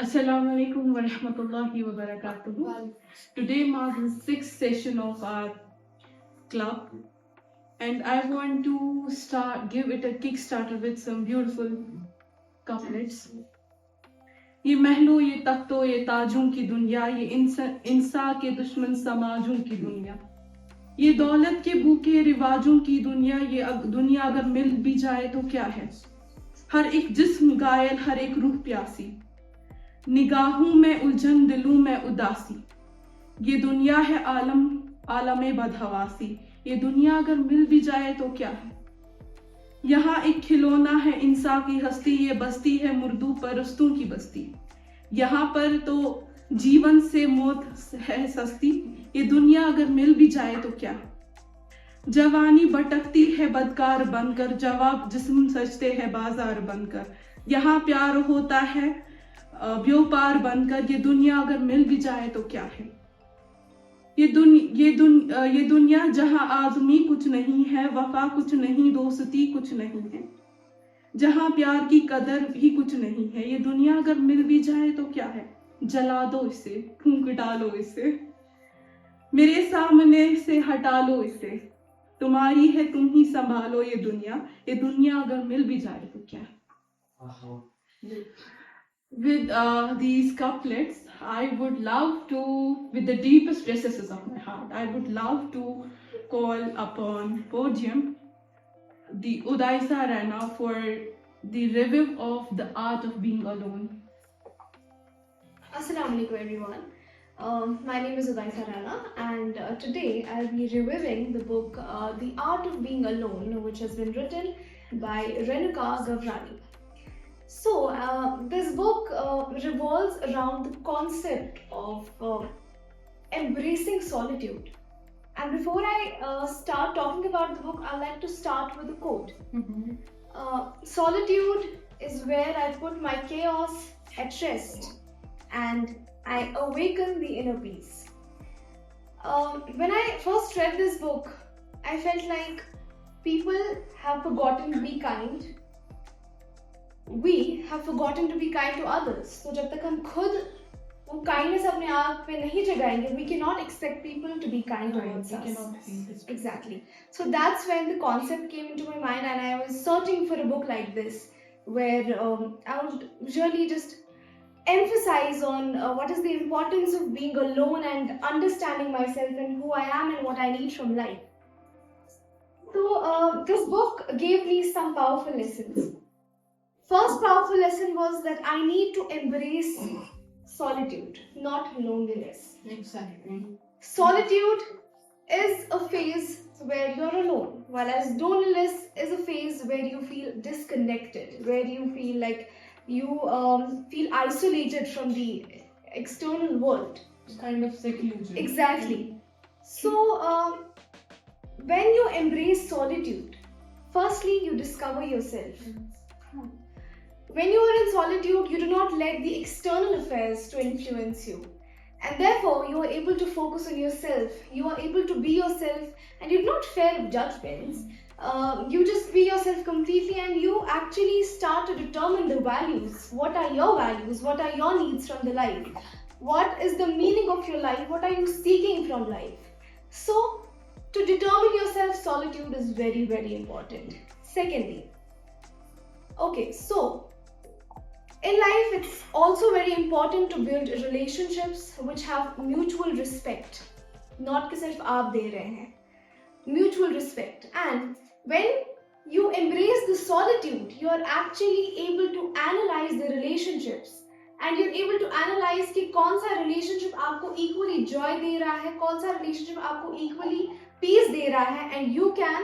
Assalamu alaikum wa rahmatullahi wa barakatuh. Today marks the sixth session of our club, and I want to give it a kickstarter with some beautiful couplets. ये महलों ये तख्तों ये ताजों की दुनिया, ये इंसान के दुश्मन समाजों की दुनिया, ये दौलत के भूखे रिवाजों की दुनिया, ये दुनिया अगर मिल भी जाए तो क्या है। हर एक जिस्म घायल, हर एक रूह प्यासी, निगाहों में उलझन, दिलों में उदासी, ये दुनिया है आलम बदहवासी, ये दुनिया अगर मिल भी जाए तो क्या है। यहाँ एक खिलौना है इंसान की हस्ती, ये बस्ती है मुर्दू परस्तों की बस्ती, यहाँ पर तो जीवन से मौत है सस्ती, ये दुनिया अगर मिल भी जाए तो क्या। जवानी भटकती है बदकार बनकर, जवाब जिस्म सजते हैं बाजार बनकर, यहाँ प्यार होता है व्यापार बनकर, ये दुनिया अगर मिल भी जाए तो क्या है। ये दुनिया जहां आदमी कुछ नहीं है, वफा कुछ नहीं, दोस्ती कुछ नहीं है, जहां प्यार की कदर भी कुछ नहीं है, ये दुनिया अगर मिल भी जाए तो क्या है। जला दो इसे, फूंक डालो इसे, मेरे सामने से हटा लो इसे, तुम्हारी है तुम ही संभालो ये दुनिया अगर मिल भी जाए तो क्या है। With these couplets, I would love to, with the deepest recesses of my heart, I would love to call upon podium the Udaisa Rana for the review of the art of being alone. Assalamu alaikum everyone. My name is Udaisa Rana, and today I'll be reviewing the book The Art of Being Alone, which has been written by RENUKA GAVRANI. So, this book revolves around the concept of embracing solitude. And before I start talking about the book, I'd like to start with a quote. Solitude is where I put my chaos at rest and I awaken the inner peace. When I first read this book, I felt like people have forgotten to be kind. We have forgotten to be kind to others. So जब तक हम खुद वो kindness अपने आप पे नहीं जगाएंगे, we cannot expect people to be kind towards us. Exactly. So that's when the concept came into my mind, and I was searching for a book like this, where I would really just emphasize on what is the importance of being alone and understanding myself and who I am and what I need from life. So this book gave me some powerful lessons. First powerful lesson was that I need to embrace solitude, not loneliness. Exactly. Solitude is a phase where you're alone, whereas loneliness is a phase where you feel disconnected, where you feel like you feel isolated from the external world. Kind of seclusion. Exactly. So when you embrace solitude, firstly you discover yourself. When you are in solitude, you do not let the external affairs to influence you, and therefore you are able to focus on yourself. You are able to be yourself, and you do not fear judgments. You just be yourself completely, and you actually start to determine the values. What are your values? What are your needs from the life? What is the meaning of your life? What are you seeking from life? So, to determine yourself, solitude is very, very important. Secondly, okay, so in life, it's also very important to build relationships which have mutual respect. Not कि सिर्फ आप दे रहे हैं. Mutual respect. And when you embrace the solitude, you are actually able to analyze the relationships. And you're able to analyze कि कौन सा relationship आपको equally joy दे रहा है, कौन सा relationship आपको equally peace दे रहा है, and you can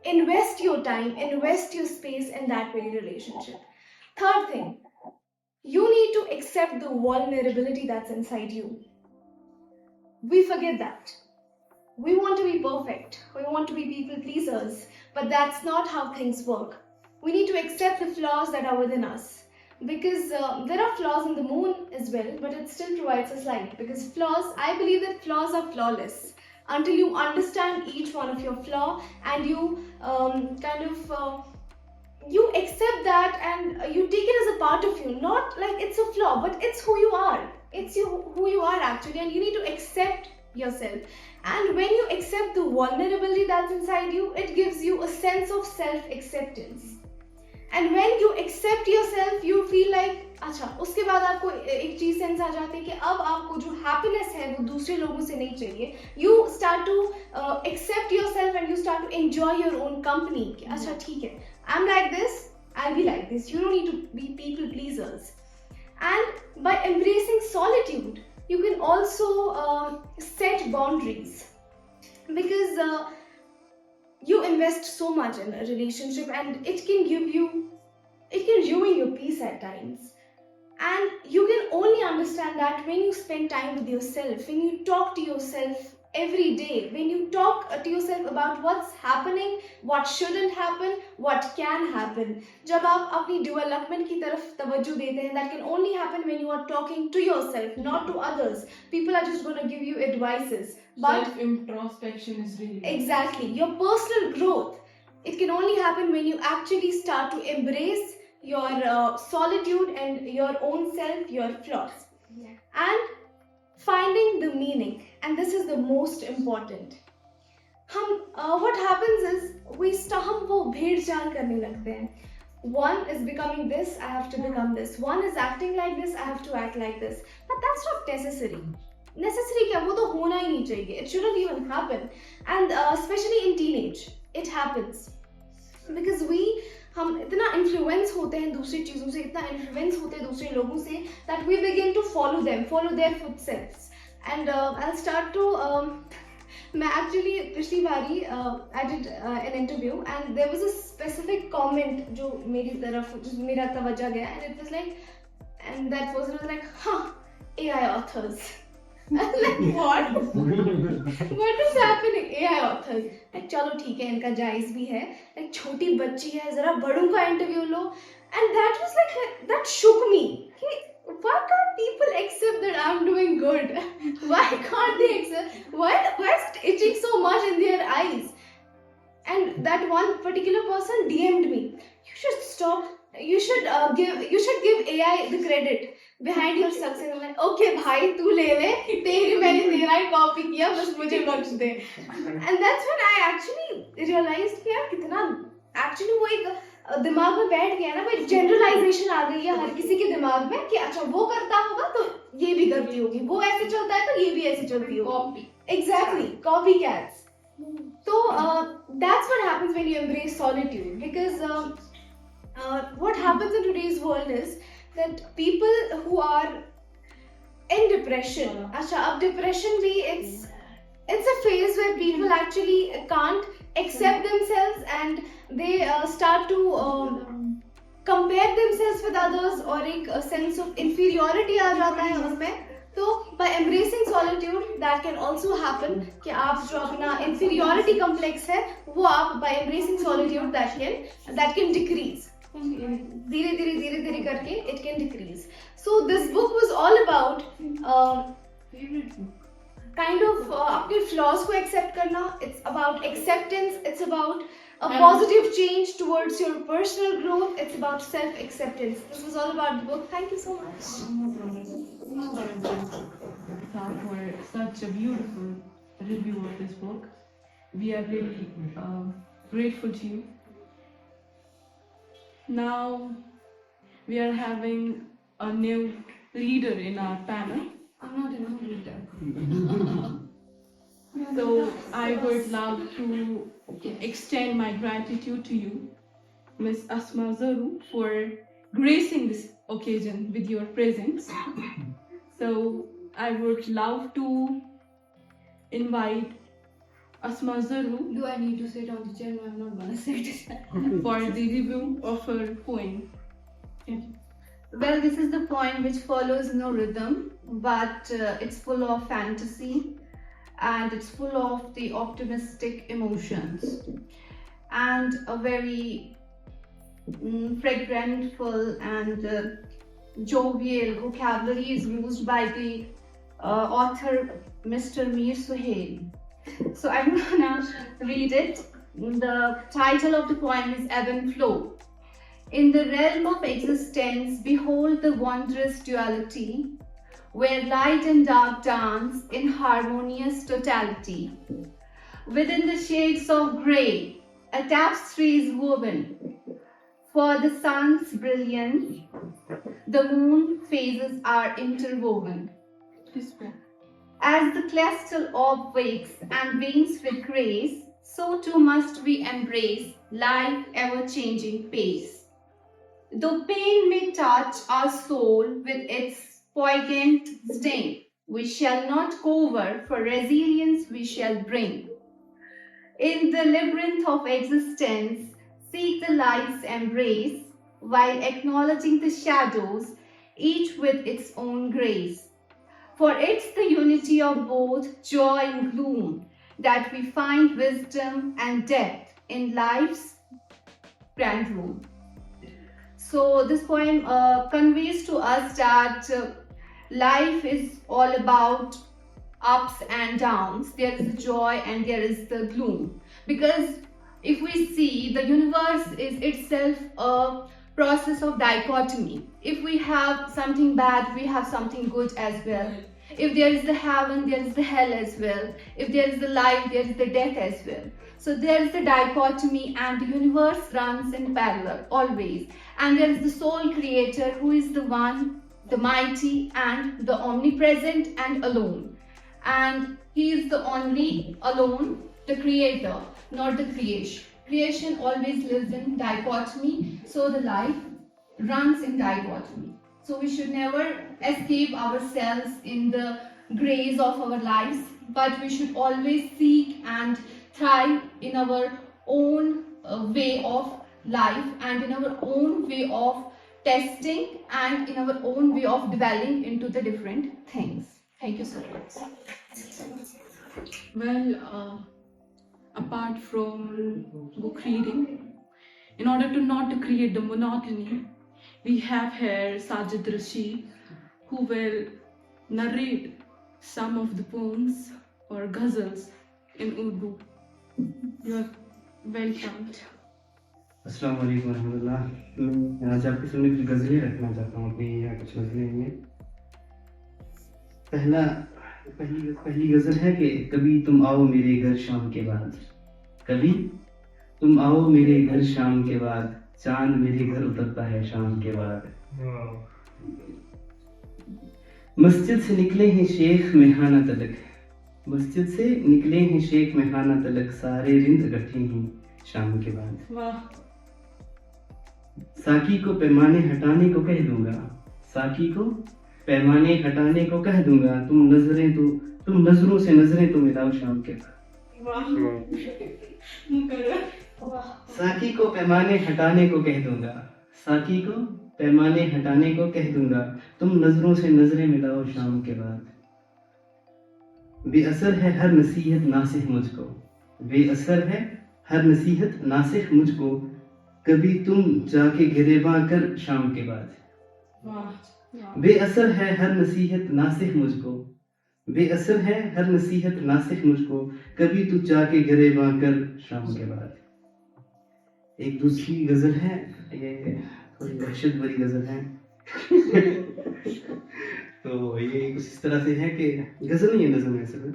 invest your time, invest your space in that very relationship. Third thing, you need to accept the vulnerability that's inside you. We forget that. We want to be perfect. We want to be people pleasers. But that's not how things work. We need to accept the flaws that are within us. Because there are flaws in the moon as well, but it still provides us light. Because flaws, I believe that flaws are flawless. Until you understand each one of your flaw and you you accept that and you take it as a part of you, not like it's a flaw, but it's who you are. It's who you are actually, and you need to accept yourself. And when you accept the vulnerability that's inside you, it gives you a sense of self-acceptance. And when you accept yourself, you feel like अच्छा, उसके बाद आपको एक चीज sense आ जाती है कि अब आपको जो हैप्पीनेस है वो दूसरे लोगों से नहीं चाहिए. You start to accept yourself and you start to enjoy your own company. कि अच्छा ठीक है, I'm like this, I'll be like this. You don't need to be people pleasers. And by embracing solitude, you can also set boundaries, because you invest so much in a relationship and it can ruin your peace at times. And you can only understand that when you spend time with yourself, when you talk to yourself every day, when you talk to yourself about what's happening, what shouldn't happen, what can happen. जब आप अपनी development की तरफ तवज्जो देते हैं, that can only happen when you are talking to yourself, not to others. People are just going to give you advices. But self-introspection is really exactly your personal growth. It can only happen when you actually start to embrace your solitude and your own self, your flaws, and finding the meaning. And this is the most important. What happens is हम वो भेड़ चाल करने लगते हैं. One is becoming this, I have to become this. One is acting like this, I have to act like this. But that's not necessary. Necessary क्या, वो तो होना ही नहीं चाहिए. It shouldn't even happen. And especially in teenage, it happens. Because हम इतना influence होते हैं दूसरी चीज़ों से, इतना influence होते हैं दूसरे लोगों से, that we begin to follow their footsteps. And I'll start to मैं actually पिछली बारी I did an interview and there was a specific comment जो मेरी तरफ, जो मेरा तवज्जो गया, and it was like, and that person was like, AI authors. I was like, what? What is happening? AI authors. Like, चलो ठीक है, इनका जायज़ भी है. Like, छोटी बच्ची है, ज़रा बड़ों का interview low. And that was like, that shook me. Why can't people accept that I'm doing good? Why can't they accept? Why is it itching so much in their eyes? And that one particular person DM'd me. You should stop. You should give AI the credit behind your success. I'm like, okay भाई तू ले ले, मैंने तेरा ही copy किया, बस मुझे बख्श दे. And that's when I actually realized कि यार कितना actually वो एक दिमाग में बैठ गया ना, भाई जनरलाइजेशन आ गई है हर किसी के दिमाग में कि अच्छा वो करता होगा तो ये भी करती होगी, वो ऐसे चलता है तो ये भी ऐसे चलती होगी. Copy. Exactly, copycats. So that's what happens when you embrace solitude, because what happens in today's world is that people who are in depression, अच्छा अब depression भी it's a phase where people actually can't accept themselves and they start to compare themselves with others, और एक sense of inferiority आ जाता है उसमें. तो by embracing solitude that can also happen कि आप जो अपना inferiority complex है वो आप by embracing solitude that can decrease. धीरे करके it can decrease. So this book was all about kind of अपने flaws को accept करना. It's about acceptance. It's about a positive change towards your personal growth. It's about self-acceptance. This was all about the book. Thank you so much. For such a beautiful review of this book. We are really grateful to you. Now we are having a new leader in our panel. I'm not a new leader. So I would love to extend my gratitude to you, Miss Asma Zaru, for gracing this occasion with your presence. So I would love to invite Asma Zaru. Do I need to sit on the chair? No, I'm not gonna sit. For the review of her poem. Well, this is the poem which follows no rhythm, but it's full of fantasy and it's full of the optimistic emotions and a very fragrantful and jovial vocabulary is used by the author Mr. Mir Suhail. So I'm gonna read it. The title of the poem is Ebb and Flow. In the realm of existence, behold the wondrous duality, where light and dark dance in harmonious totality. Within the shades of grey, a tapestry is woven. For the sun's brilliance, the moon phases are interwoven. As the celestial orb wakes and beams with grace, so too must we embrace life's ever-changing pace. Though pain may touch our soul with its poignant sting, we shall not cower, for resilience we shall bring. In the labyrinth of existence, seek the light's embrace, while acknowledging the shadows, each with its own grace. For it's the unity of both joy and gloom that we find wisdom and depth in life's grand room. So this poem conveys to us that life is all about ups and downs. There is the joy and there is the gloom. Because if we see, the universe is itself a process of dichotomy. If we have something bad, we have something good as well. If there is the heaven, there is the hell as well. If there is the life, there is the death as well. So there is the dichotomy, and the universe runs in parallel always. And there is the sole creator, who is the one, the mighty and the omnipresent and alone. And he is the only alone, the creator, not the creation. Creation always lives in dichotomy, so the life runs in dichotomy. So we should never escape ourselves in the grays of our lives, but we should always seek and thrive in our own way of life and in our own way of testing and in our own way of dwelling into the different things. Thank you so much. Well, apart from book reading, in order to not to create the monotony, we have here Sajid Rashid, who will narrate some of the poems or ghazals in Urdu. You are welcome. अस्सलाम वालेकुम रहमतुल्लाह। मैं आज आपके सामने कुछ गज़लें रखना चाहता हूँ। अपनी यहाँ कुछ गज़लें हैं। पहली गज़ल है कि कभी तुम आओ मेरे घर शाम के बाद, कभी तुम आओ मेरे घर शाम के बाद, चांद मेरे घर उतरता है शाम के बाद। मस्जिद से निकले हैं शेख मेहाना तलक, मस्जिद से निकले हैं शेख मेहाना तलक, सारे रिंद इकट्ठे हैं शाम के बाद। साकी को पैमाने हटाने को कह दूंगा, साकी को पैमाने हटाने को कह दूंगा, तुम नजरों से नजरें तो मिलाओ शाम के बाद। साकी को पैमाने हटाने को कह दूंगा, साकी को पैमाने हटाने को कह दूंगा, तुम नजरों से नजरें मिलाओ शाम के बाद। बेअसर है हर नसीहत नासिह मुझको, बेअसर है हर नसीहत नासिह मुझको, कभी तुम जाके गिरेबां कर शाम के बाद। बेअसर है हर नसीहत नासिह मुझको, बेअसर है हर नसीहत नासिह मुझको, कभी तू जाके गिरेबां कर शाम के बाद। एक दूसरी गजल है, ये थोड़ी दहशत भरी गजल है। तो ये इस तरह से है कि गजल नहीं है, नज़म है सिर्फ।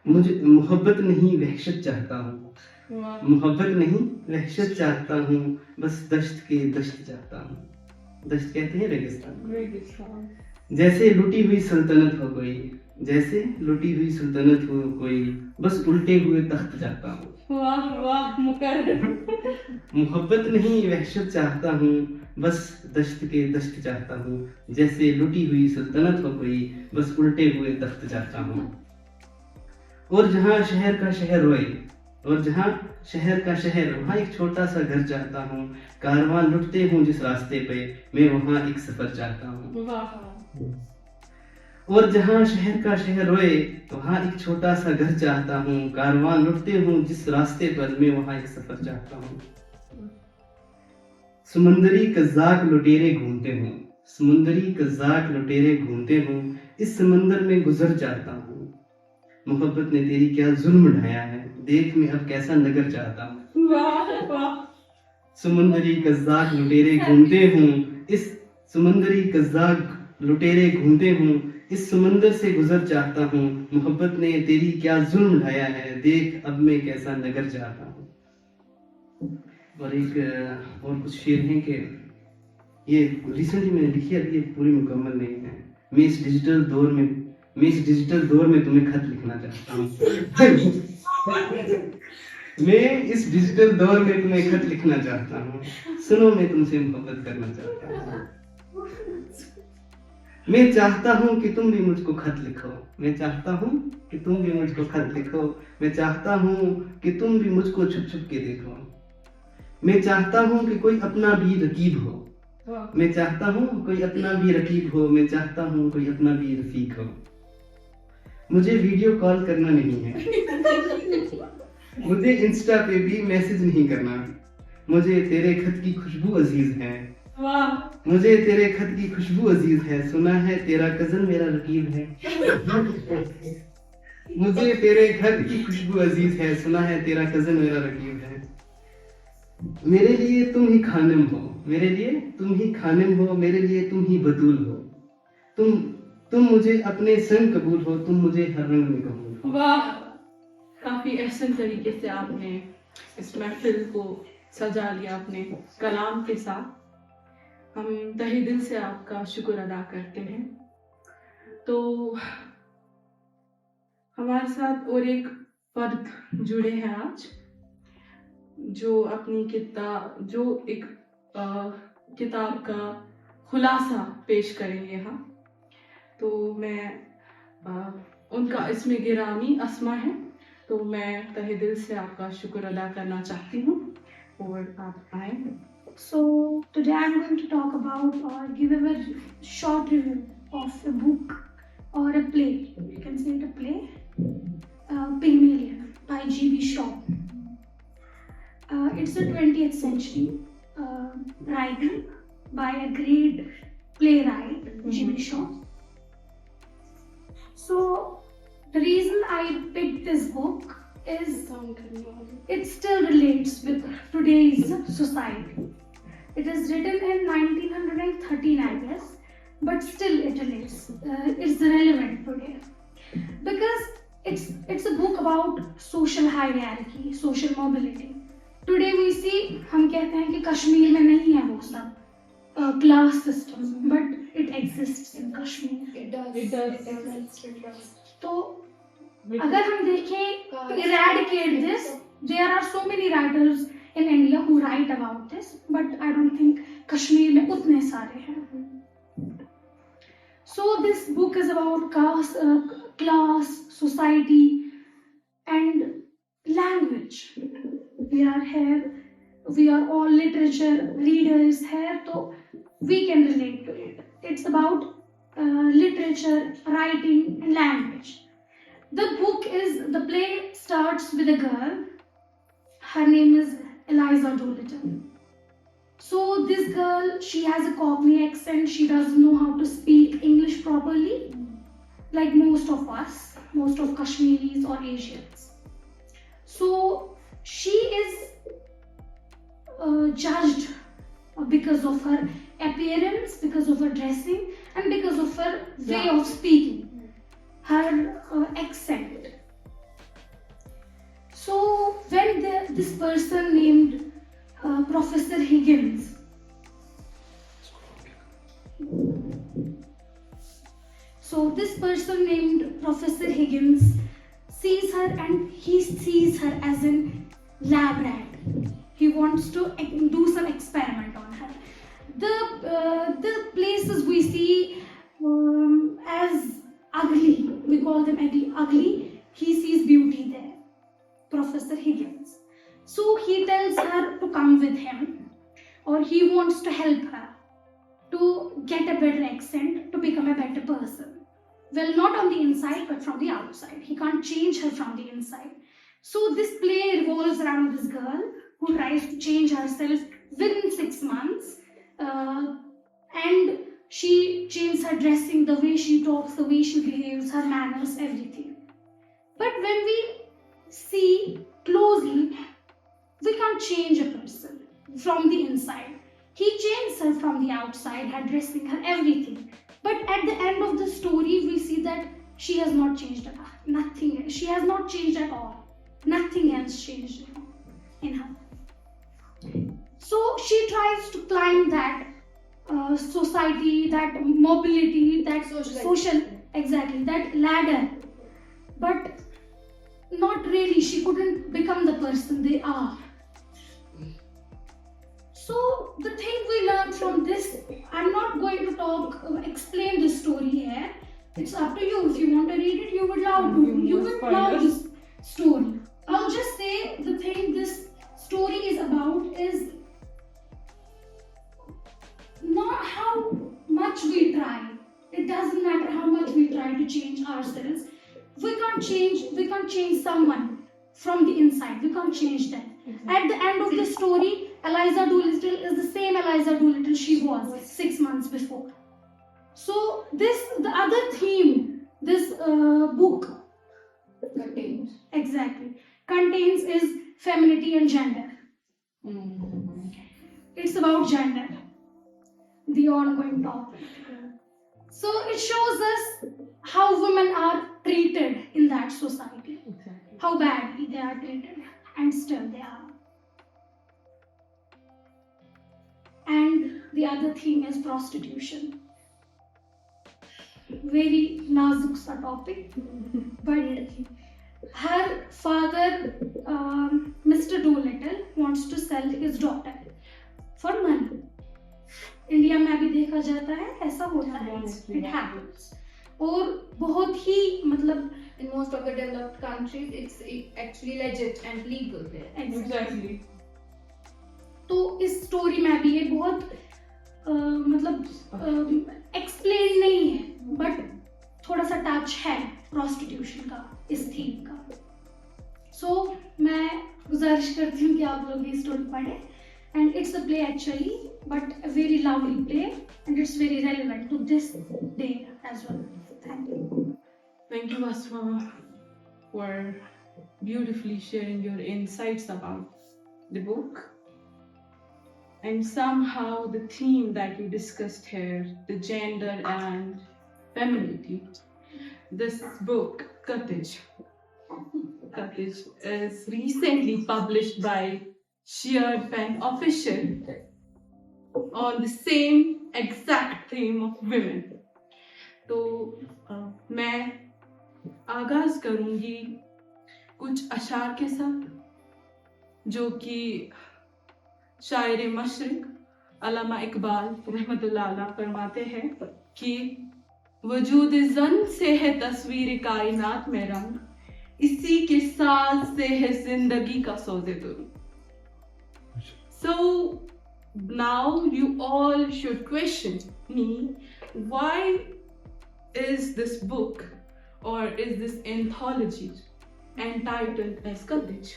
मुझे मोहब्बत नहीं वहशत चाहता हूँ, मोहब्बत नहीं वहशत चाहता हूँ, बस दश्त के दश्त चाहता हूँ। दश्त कहते हैं रेगिस्तान। जैसे लुटी हुई सल्तनत हो कोई, जैसे लुटी हुई सल्तनत हो कोई, बस उल्टे हुए तख्त चाहता हूँ। वाह वाह मुकर्रर। मोहब्बत नहीं वहशत चाहता हूँ, बस दश्त के दश्त चाहता हूँ, जैसे लुटी हुई सल्तनत हो कोई, बस उल्टे हुए तख्त चाहता हूँ। और जहाँ शहर का शहर रोए, और जहाँ शहर का शहर, वहाँ एक छोटा सा घर चाहता हूँ, कारवां लुटते हूँ जिस रास्ते पे, मैं वहाँ एक सफर चाहता हूँ। और जहाँ शहर का शहर रोए, वहाँ एक छोटा सा घर चाहता हूँ, कारवां लुटते हूँ जिस रास्ते पर, मैं वहाँ एक सफर चाहता हूँ। समुंदरी कज़ाक लुटेरे घूमते हूँ, समुंदरी कज़ाक लुटेरे घूमते हूँ, इस समंदर में गुजर चाहता हूँ। मोहब्बत ने तेरी क्या जुल्म ढाया है, देख मैं अब कैसा नगर चाहता हूँ। समुंदरी कज़्ज़ाक लुटेरे घूमते हूँ इस समुंदरी कज़्ज़ाक लुटेरे घूमते हूँ इस समंदर से गुजर चाहता हूँ मोहब्बत ने तेरी क्या जुल्म ढाया है देख अब मैं कैसा नगर चाहता हूँ। और एक और कुछ शेर हैं कि ये रिसेंटली मैंने लिखी है, अभी ये पूरी मुकम्मल नहीं है। मैं इस डिजिटल दौर में तुम्हें खत लिखना चाहता हूँ। मैं इस डिजिटल दौर में तुम्हें खत लिखना चाहता हूँ, सुनो मैं तुमसे मोहब्बत करना चाहता हूँ। मैं चाहता हूँ कि तुम भी मुझको खत लिखो, मैं चाहता हूँ कि तुम भी मुझको खत लिखो, मैं चाहता हूँ कि तुम भी मुझको छुप छुप के देखो, मैं चाहता हूँ कि कोई अपना भी रकीब हो, मैं चाहता हूँ कोई अपना भी रकीब हो, मैं चाहता हूँ कोई अपना भी रफीक हो। मुझे वीडियो कॉल करना नहीं है, मुझे इंस्टा पे भी मैसेज नहीं करना, मुझे तेरे खत की खुशबू अजीज है, मुझे तेरे खत की खुशबू अजीज है, सुना है तेरा कजन मेरा रकीब है। मुझे तेरे खत की खुशबू अजीज है, सुना है तेरा कजन मेरा रकीब है। मेरे लिए तुम ही खानिम हो, मेरे लिए तुम ही खानिम हो, मेरे लिए तुम ही बतूल हो, तुम मुझे अपने संग कबूल हो, तुम मुझे हर रंग में कबूल हो। वाह, काफी एहसन तरीके से आपने इस महफिल को सजा लिया अपने कलाम के साथ। हम तहे दिल से आपका शुक्र अदा करते हैं। तो हमारे साथ और एक फर्द जुड़े हैं आज, जो अपनी किताब का खुलासा पेश करेंगे हम। तो मैं उनका इसमें गिरामी अस्मा है, तो मैं तहे दिल से आपका शुक्र अदा करना चाहती हूँ और आप आए। So today I'm going to talk about or give a very short review of a book or a play. You can say it a play, Pygmalion by GB SHAH. It's a 20th century writing by a great playwright, GB SHAH. So the reason I picked this book is it still relates with today's society. It is written in 1913, I guess, but still it relates. It's relevant today because it's a book about social hierarchy, social mobility. Today we see, हम कहते हैं कि कश्मीर में नहीं है वो सब class system, but it exists in Kashmir. It does. तो अगर हम देखें to eradicate this, there are so many writers in India who write about this, but I don't think Kashmir में उतने सारे हैं. So this book is about class, society, and language. We are here, we are all literature readers here, so we can relate to it. It's about literature, writing, and language. The play starts with a girl. Her name is Eliza Doolittle. So this girl, she has a Cockney accent. She doesn't know how to speak English properly, like most of us, most of Kashmiris or Asians. So she is judged because of her appearance, because of her dressing, and because of her way of speaking, her accent. So when this person named Professor Higgins sees her, and he sees her as a lab rat. He wants to do some experiment on her. The places we see as ugly, we call them ugly, he sees beauty there, Professor Higgins. So he tells her to come with him, or he wants to help her to get a better accent, to become a better person. Well, not on the inside, but from the outside. He can't change her from the inside. So this play revolves around this girl who tries to change herself within 6 months, and she changes her dressing, the way she talks, the way she behaves, her manners, everything. But when we see closely, we can't change a person. from the inside. He changed her from the outside, her dressing, her everything. But at the end of the story, we see that she has not changed at all. Nothing. She has not changed at all. Nothing has changed in her. So she tries to climb that society, that mobility, that social, exactly, that ladder. But not really. She couldn't become the person they are. So the thing we learn from this, I'm not going to explain the story here. It's up to you. If you want to read it, you would love to. You would love this story. I'll just say the thing this story is about is not how much we try. It doesn't matter how much we try to change ourselves. We can't change someone from the inside. We can't change them. At the end of the story, Eliza Doolittle is the same Eliza Doolittle she was 6 months before. So the other theme this book contains is femininity and gender. It's about gender, the ongoing topic. So it shows us how women are treated in that society, how badly they are treated, and still they are. And the other theme is prostitution. Very nazuk sa topic, but her father, Mr. Doolittle, wants to sell his daughter for money. India में अभी देखा जाता है, ऐसा होता है, it happens. और बहुत ही मतलब in most of the developed countries it's actually legit and legal there. Exactly. तो इस स्टोरी में भी ये बहुत मतलब एक्सप्लेन नहीं है, बट थोड़ा सा टच है प्रोस्टिट्यूशन का, इस थीम का. सो मैं गुजारिश करती हूँ कि आप लोग ये स्टोरी पढ़ें. And it's a play actually, but a very lovely play, and it's very relevant to this day as well. Thank you. Thank you, Asma, for beautifully sharing your insights about the book. And somehow the theme that you discussed here, the gender and femininity, this book, Cottage, is recently published by SharedPen official on the same exact theme of women. तो मैं आगाज करूंगी कुछ अशार के साथ जो कि शायर मशरिक अल्लामा इकबाल रहमतुल्लाह अलैह फरमाते हैं कि वजूद ज़न से है तस्वीर कायनात में रंग, इसी के साज से है जिंदगी का सोज़े दुरूं. So now you all should question me, why is this book or is this anthology entitled as Cottage?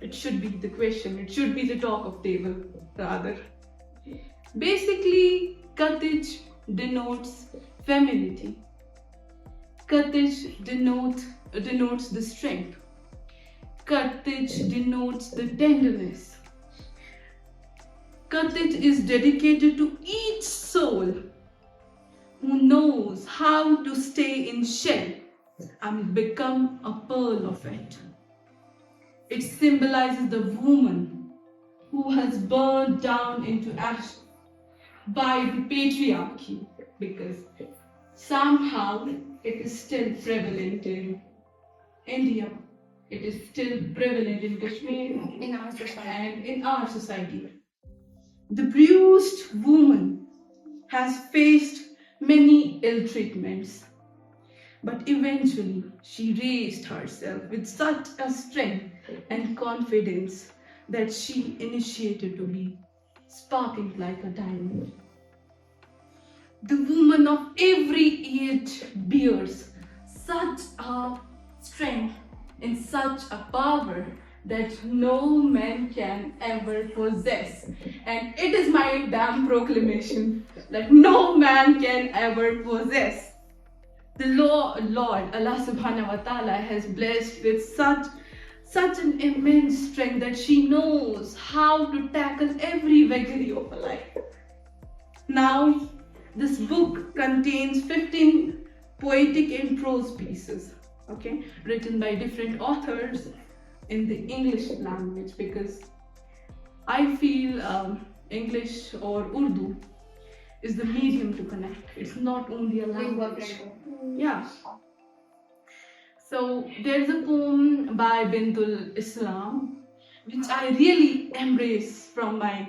It should be the question, it should be the talk of table rather. Basically, Cottage denotes femininity. Cottage denotes the strength. Cottage denotes the tenderness. Cottage is dedicated to each soul who knows how to stay in shell and become a pearl of it. It symbolizes the woman who has burned down into ash by the patriarchy, because somehow it is still prevalent in India. It is still prevalent in Kashmir, In our society. and in our society. The bruised woman has faced many ill treatments, but eventually she raised herself with such a strength and confidence that she initiated to be sparkling like a diamond. The woman of every age bears such a strength and such a power that no man can ever possess. And it is my damn proclamation that no man can ever possess. The Lord Allah subhanahu wa ta'ala has blessed with such such an immense strength that she knows how to tackle every vagary of her life. Now, this book contains 15 poetic and prose pieces, okay, written by different authors in the English language, because I feel English or Urdu is the medium to connect. It's not only a language. Yeah. So there's a poem by Bintul Islam which I really embrace from my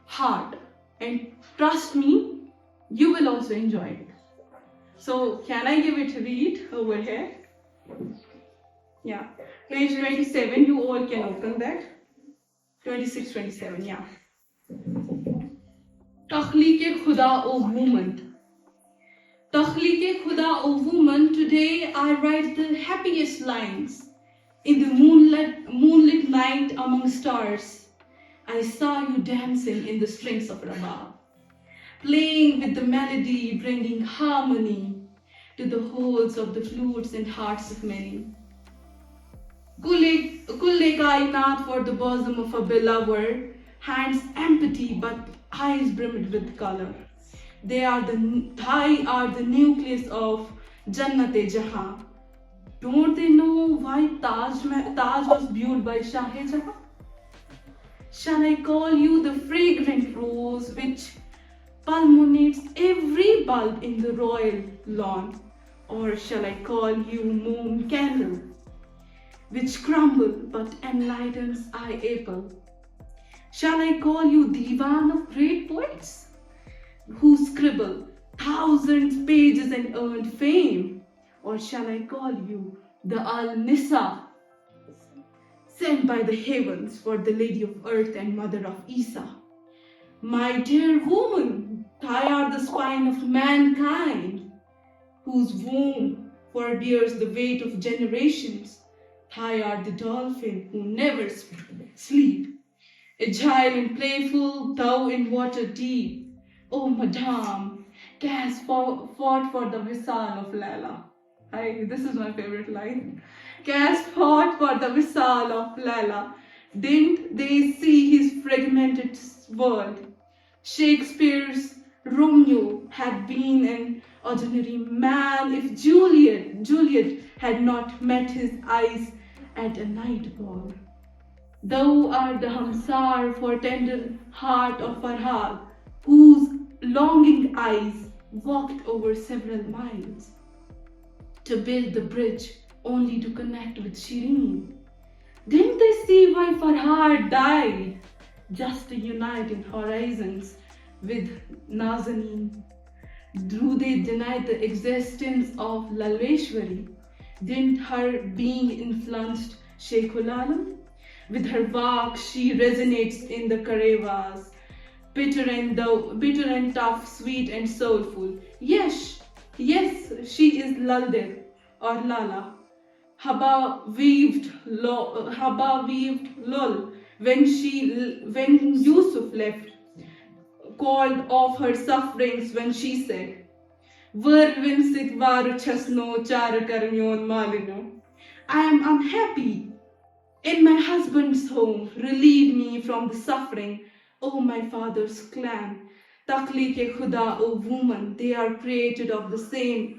heart, and trust me, you will also enjoy it. So can I give it a read over here? Yeah, page 27, you all can open that. 26, 27, yeah. Takhliq-e Khuda, O woman. Takhliq-e Khuda, O woman, today I write the happiest lines. In the moonlit night among stars, I saw you dancing in the strings of Rabab, playing with the melody, bringing harmony to the holes of the flutes and hearts of many. Kulle kainat for the bosom of a beloved, hands empty but eyes brimmed with color. They are the nucleus of Jannat-e Jahan. Don't they know why Taj was built by SharedPen? Shall I call you the fragrant rose which fulminates every bulb in the royal lawn? Or shall I call you moon candle, which crumble but enlightens eye apple? Shall I call you divan of great poets, who scribble thousands pages and earned fame? Or shall I call you the Al-Nisa, sent by the heavens for the Lady of Earth and Mother of Isa? My dear woman, I are the spine of mankind, whose womb forbears the weight of generations. I are the dolphin who never sleep, agile and playful, thou in water deep. Oh, madame, Cass fought for the Wisal of Lala. This is my favorite line. Cass fought for the Wisal of Lala. Didn't they see his fragmented world? Shakespeare's Romeo had been an ordinary man if Juliet had not met his eyes at a night ball. Thou art the Hamsar for tender heart of Farhad, whose longing eyes walked over several miles to build the bridge only to connect with Shireen. Didn't they see why Farhad died? Just to unite in horizons with Nazanin. Do they deny the existence of Laleshwari? Didn't her being influenced Sheikhul Alam? With her walk, she resonates in the Karevas, bitter and tough, sweet and soulful. Yes, she is Laldev or Lala. Haba weaved lol when Yusuf left, called off her sufferings when she said, Vervinsik varu chasno chara karmyon malino. I am unhappy in my husband's home. Relieve me from the suffering, O my father's clan. Takhliq-e Khuda, O woman, they are created of the same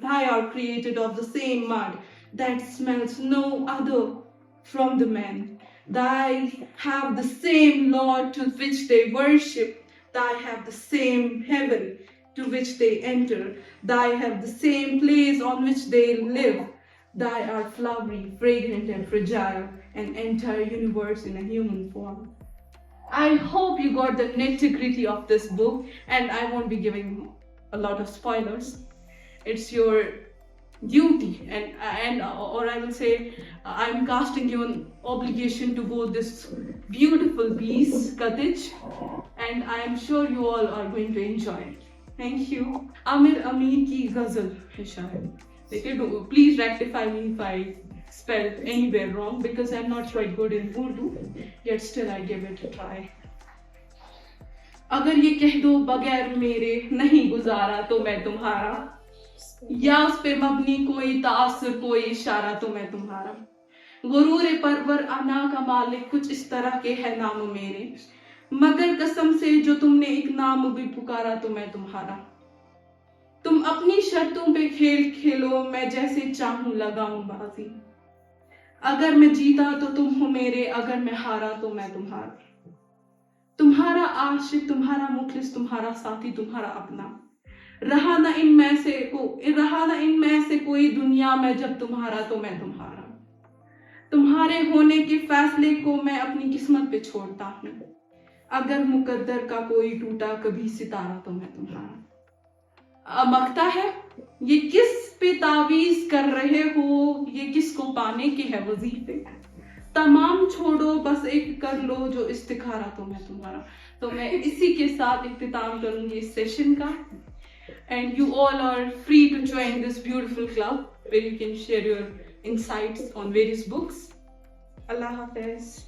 mud that smells no other from the men. Thy have the same Lord to which they worship. Thy have the same heaven to which they enter. Thy have the same place on which they live. Thy art flowery, fragrant and fragile, an entire universe in a human form. I hope you got the nitty-gritty of this book, and I won't be giving a lot of spoilers. It's your duty, or I will say, I'm casting you an obligation to go this beautiful piece, Cottage, and I am sure you all are going to enjoy it. Thank you. Amir Amin ki ghazal hai shayad. Please rectify me if I spelled anywhere wrong, because I'm not quite good in Urdu, yet still I give it a try. अगर ये कह दो बगैर मेरे नहीं गुजारा तो मैं तुम्हारा, या उस पे मबनी कोई तासुर कोई इशारा तो मैं तुम्हारा. गुरूर परवर अना का मालिक कुछ इस तरह के है नाम मेरे, मगर कसम से जो तुमने एक नाम भी पुकारा तो मैं तुम्हारा। तुम अपनी शर्तों पे खेल खेलो, मैं जैसे चाहूं लगाऊं बाजी। अगर मैं जीता तो तुम हो मेरे, अगर मैं हारा तो मैं तुम्हारा। तुम्हारा आशिक, तुम्हारा मुखलिस, तुम्हारा साथी, तुम्हारा अपना। रहा ना इनमें से कोई दुनिया में, जब तुम्हारा तो मैं तुम्हारा। तुम्हारे होने के फैसले को मैं अपनी किस्मत पे छोड़ता हूँ। अगर मुकद्दर का कोई टूटा कभी सितारा तो मैं तुम्हारा। अब अगता है, ये किस पे तावीज कर रहे हो, ये किसको पाने के है वजीफे। तमाम छोड़ो बस एक कर लो जो इस्तिखारा तो मैं तुम्हारा। तो मैं इसी के साथ इख्तिताम करूंगी इस सेशन का। And you all are free to join this beautiful club where you can share your insights on various books. Allah Hafiz.